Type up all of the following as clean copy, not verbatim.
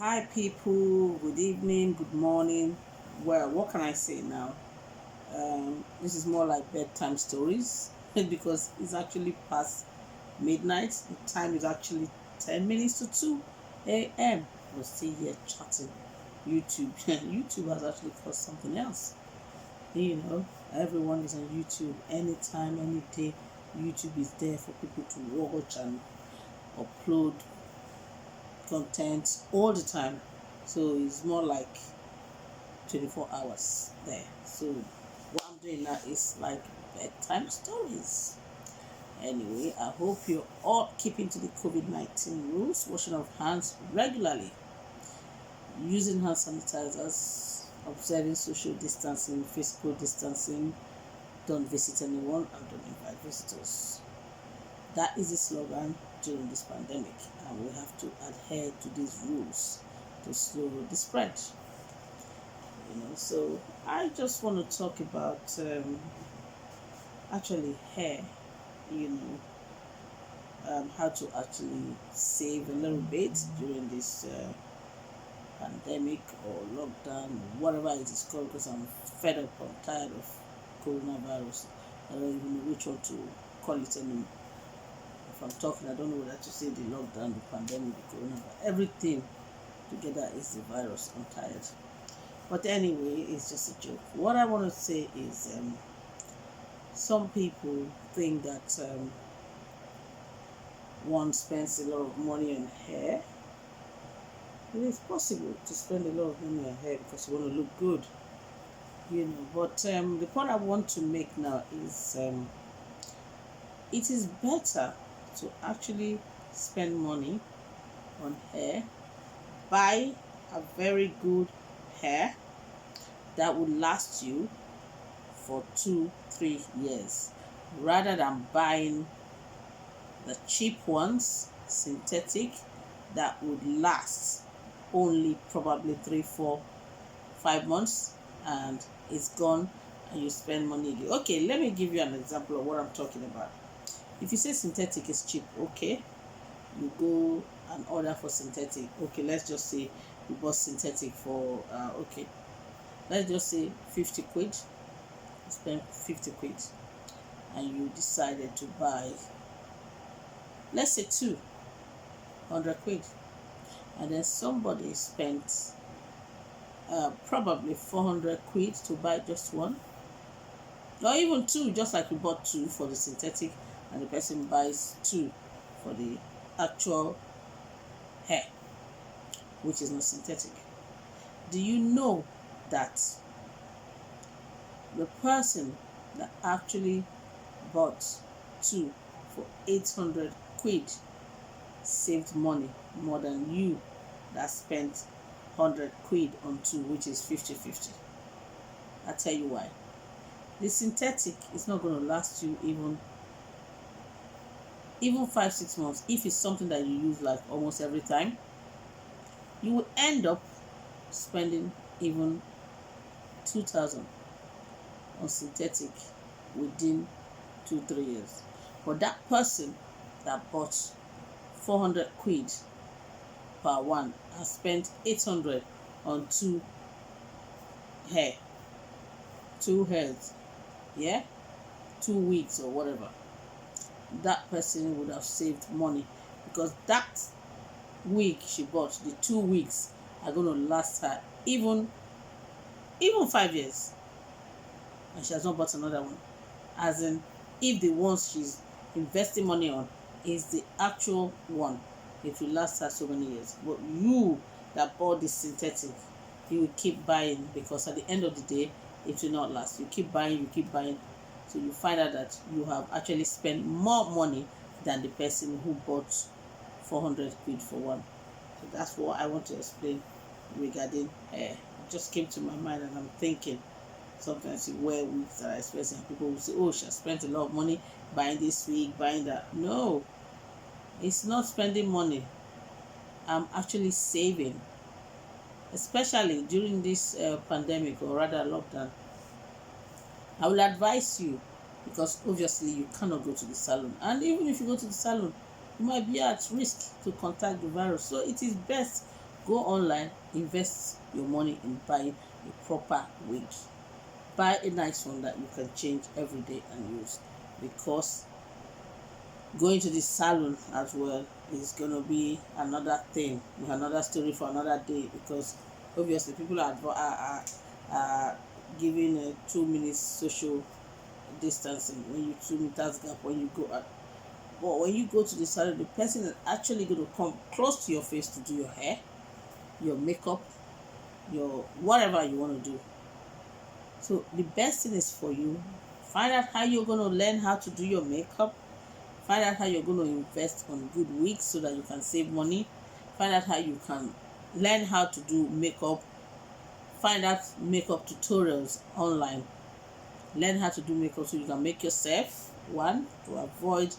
Hi, people. Good evening, good morning. Well, what can I say now? This is more like bedtime stories because it's actually past midnight. The time is actually 10 minutes to 2 a.m. We're still here chatting. YouTube. YouTube has actually caused something else. You know, everyone is on YouTube anytime, any day. YouTube is there for people to watch and upload content all the time. So it's more like 24 hours there. So what I'm doing now is like bedtime stories. Anyway, I hope you're all keeping to the COVID-19 rules, washing of hands regularly, using hand sanitizers, observing social distancing, physical distancing, don't visit anyone, and don't invite visitors. That is the slogan during this pandemic, and we have to adhere to these rules to slow the spread. So I just want to talk about actually hair. You know, how to actually save a little bit during this pandemic or lockdown, whatever it is called. Because I'm fed up, I'm tired of coronavirus. I don't even know which one to call it anymore. If I'm talking, I don't know whether to say the lockdown, the pandemic, the coronavirus. Everything together is the virus. I'm tired. But anyway, it's just a joke. What I want to say is some people think that one spends a lot of money on hair. It is possible to spend a lot of money on hair because you want to look good, But the point I want to make now is it is better to actually spend money on hair, buy a very good hair that will last you for 2-3 years rather than buying the cheap ones, synthetic, that would last only probably 3-4-5 months and it's gone and you spend money again. Okay, let me give you an example of what I'm talking about. If you say synthetic is cheap, okay, you go and order for synthetic. Okay, let's just say you bought synthetic for okay, let's just say 50 quid. You spend 50 quid and you decided to buy, let's say 200 quid, and then somebody spent probably 400 quid to buy just one, or even two, just like you bought two for the synthetic and the person buys two for the actual hair, which is not synthetic. Do you know that the person that actually bought two for 800 quid saved money more than you that spent 100 quid on two, which is 50-50? I tell you why. The synthetic is not going to last you even 5-6 months. If it's something that you use like almost every time, you will end up spending even 2,000 on synthetic within 2-3 years. But that person that bought 400 quid per one has spent 800 on two hairs, yeah, 2 weeks or whatever. That person would have saved money because that wig she bought, the 2 weeks, are going to last her even 5 years, and she has not bought another one. As in, if the ones she's investing money on is the actual one, it will last her so many years. But you that bought the synthetic, you will keep buying because at the end of the day, it will not last. You keep buying, so you find out that you have actually spent more money than the person who bought 400 quid for one. So that's what I want to explain regarding hair. It just came to my mind and I'm thinking, sometimes you wear wigs that are expensive and people will say, oh, she has spent a lot of money buying this wig, buying that. No, it's not spending money. I'm actually saving, especially during this pandemic, or rather lockdown. I will advise you, because obviously you cannot go to the salon, and even if you go to the salon, you might be at risk to contact the virus. So it is best Go online, invest your money in buying a proper wig. Buy a nice one that you can change every day and use, because going to the salon as well is going to be another thing, another story for another day, because obviously people are giving a 2 minutes social distancing, when you 2 meters gap when you go out. But when you go to the salon, the person is actually going to come close to your face to do your hair, your makeup, your whatever you want to do. So the best thing is for you, find out how you're going to learn how to do your makeup. Find out how you're going to invest on good wigs so that you can save money. Find out how you can learn how to do makeup. Find out makeup tutorials online. Learn how to do makeup so you can make yourself, one, to avoid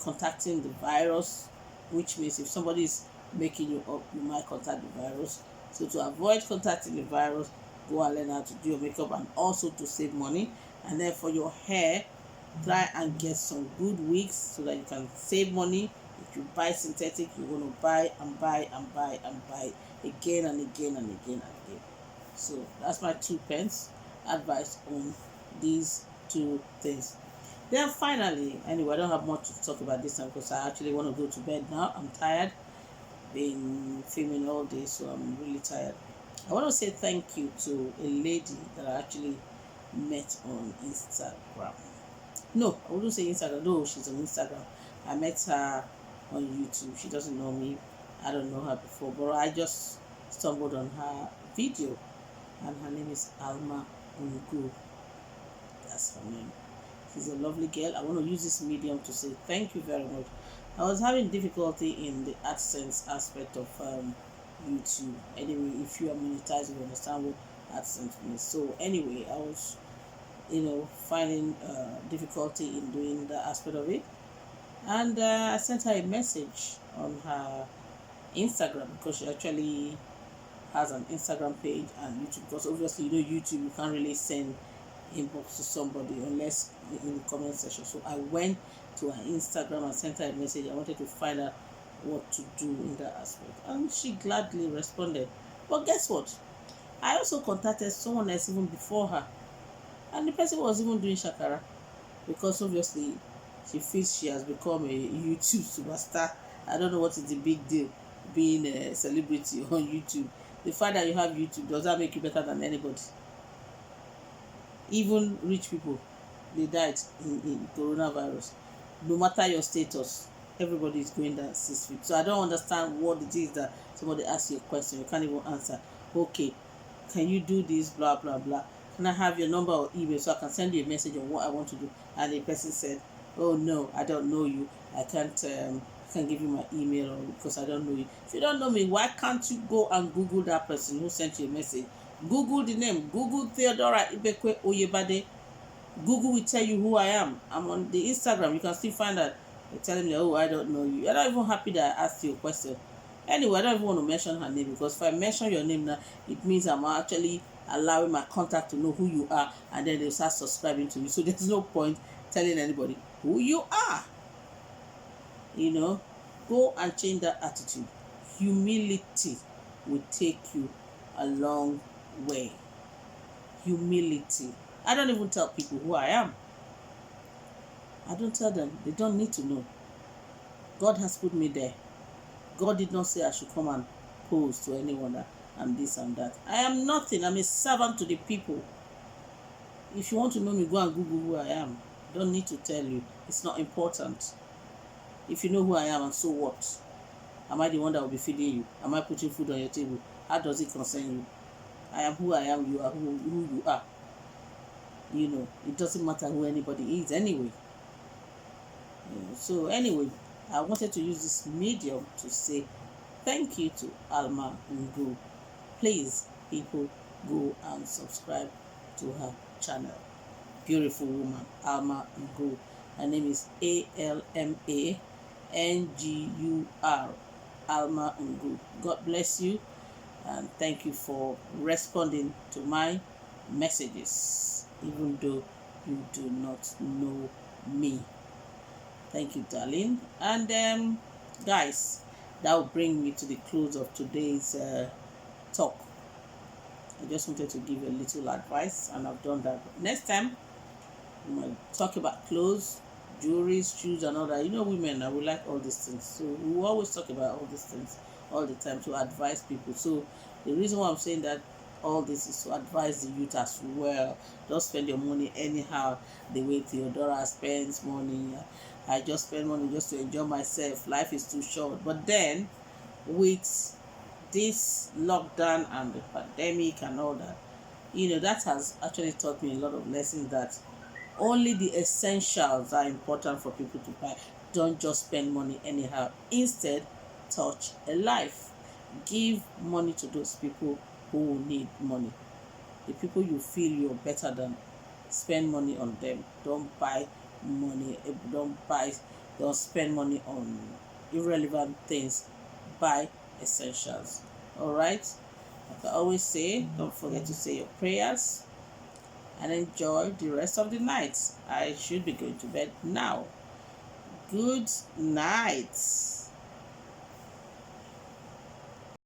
contacting the virus, which means if somebody is making you up, you might contact the virus. So to avoid contacting the virus, go and learn how to do your makeup, and also to save money. And then for your hair, try and get some good wigs so that you can save money. If you buy synthetic, you're going to buy and buy and buy and buy again and again and again and again. So that's my 2 pence advice on these 2 things. Then finally, anyway, I don't have much to talk about this time because I actually want to go to bed now. I'm tired. Been filming all day, so I'm really tired. I want to say thank you to a lady that I actually met on Instagram. No, I wouldn't say Instagram. No, she's on Instagram. I met her on YouTube. She doesn't know me. I don't know her before, but I just stumbled on her video, and her name is Alma Ngur. That's her name. She's a lovely girl. I want to use this medium to say thank you very much. I was having difficulty in the AdSense aspect of YouTube. Anyway, if you are monetized, you understand what AdSense means. So anyway, I was finding difficulty in doing the aspect of it, and I sent her a message on her Instagram, because she actually has an Instagram page and YouTube, because obviously YouTube, you can't really send inbox to somebody unless in the comment section. So I went to her Instagram and sent her a message. I wanted to find out what to do in that aspect, and she gladly responded. But guess what, I also contacted someone else even before her, and the person was even doing shakara, because obviously she feels she has become a YouTube superstar. I don't know what is the big deal being a celebrity on YouTube. The fact that you have YouTube, does that make you better than anybody? Even rich people, they died in coronavirus. No matter your status, everybody is going down 6 feet. So I don't understand what it is that somebody asks you a question, you can't even answer. Okay, can you do this, blah blah blah, can I have your number or email so I can send you a message on what I want to do? And the person said, oh no, I don't know you, I can't give you my email, or because I don't know you. If you don't know me, why can't you go and Google that person who sent you a message? Google the name, Google Theodora Ibekwe-Oyebade. Google will tell you who I am. I'm on the Instagram, you can still find that. They're telling me, oh, I don't know you. You're not even happy that I asked you a question. Anyway, I don't even want to mention her name, because if I mention your name now, it means I'm actually allowing my contact to know who you are, and then they'll start subscribing to you. So there's no point telling anybody who you are. Go and change that attitude. Humility will take you a long way. Humility. I don't even tell people who I am. I don't tell them. They don't need to know. God has put me there. God did not say I should come and pose to anyone that I'm this and that. I am nothing. I'm a servant to the people. If you want to know me, go and Google who I am. Don't need to tell you. It's not important. If you know who I am, and so what? Am I the one that will be feeding you? Am I putting food on your table? How does it concern you? I am who I am. You are who you are. It doesn't matter who anybody is anyway. So anyway, I wanted to use this medium to say thank you to Alma Ngur. Please, people, go and subscribe to her channel. Beautiful woman, Alma Ngur. Her name is ALMA NGUR, Alma Ngur. God bless you, and thank you for responding to my messages, even though you do not know me. Thank you, darling. And guys, that will bring me to the close of today's talk. I just wanted to give a little advice, and I've done that. But next time, we might talk about clothes, jewelry, shoes, and all that. You know, women, we like all these things. So we will always talk about all these things all the time to advise people. So the reason why I'm saying that all this is to advise the youth as well. Don't spend your money anyhow the way Theodora spends money. I just spend money just to enjoy myself. Life is too short. But then, with this lockdown and the pandemic and all that, that has actually taught me a lot of lessons, that only the essentials are important for people to buy. Don't just spend money anyhow. Instead, touch a life. Give money to those people who need money. The people you feel you're better than, spend money on them. Don't buy money. Don't spend money on irrelevant things. Buy essentials. All right. Like I always say, don't forget to say your prayers and enjoy the rest of the night. I should be going to bed now. Good night.